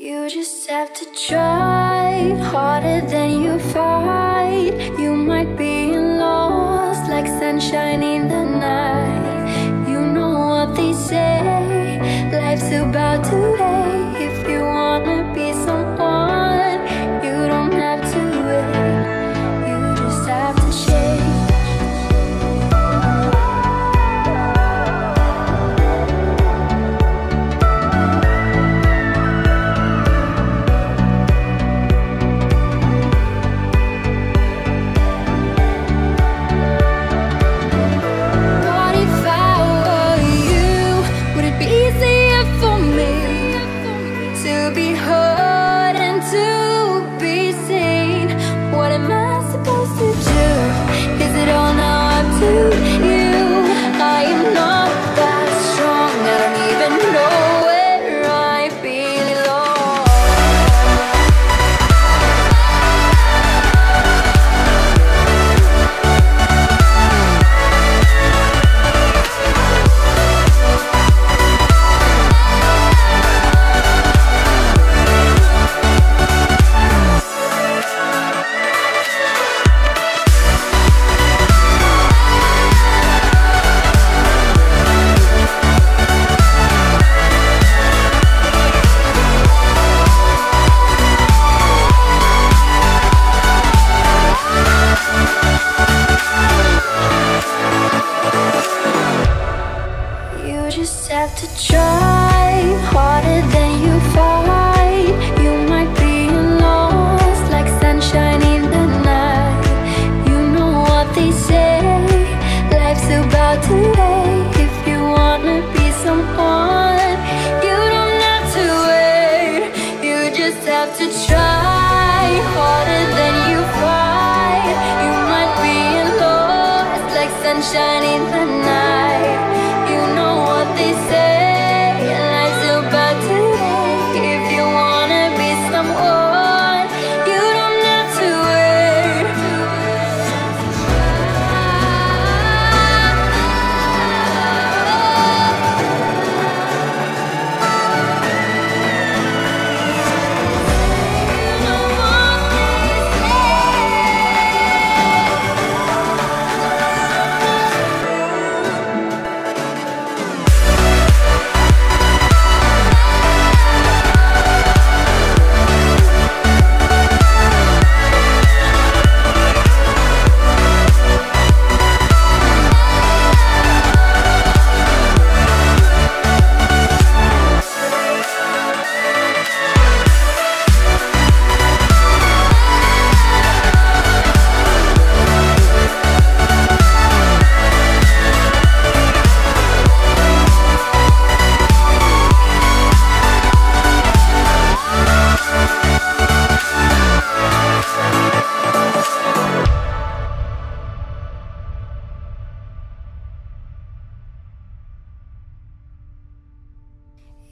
You just have to try harder than you fight. You might be lost like sunshine in the night. You know what they say, life's about to end. If you wanna be someone, you don't have to wait. You just have to shake. Have to try harder than you fight. You might be lost like sunshine in the night. You know what they say, life's about to end. If you wanna be someone, you don't have to wait. You just have to try harder than you fight. You might be lost like sunshine in the night. You know what they say, life's about to end. If you wanna be someone, you don't have to wait. You know what they say.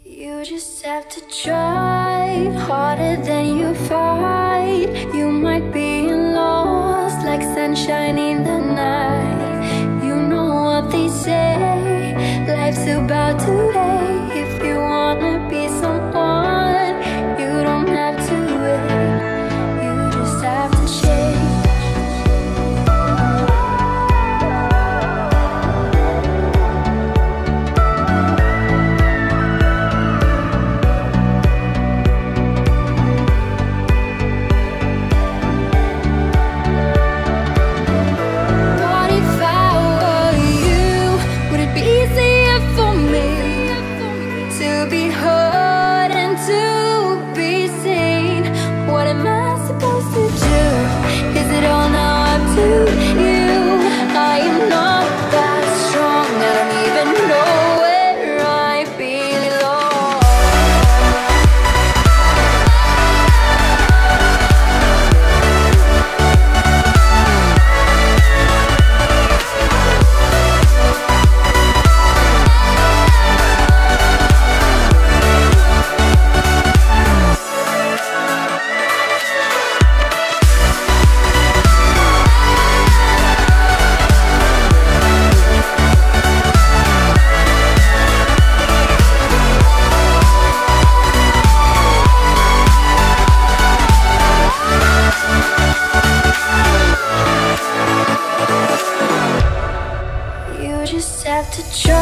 You just have to try harder than you fight. You might be lost like sunshine in the night. You know what they say, life's about to end. If you wanna be someone, you don't have to wait. You just have to shake. What if I were you? Would it be easier for me to try.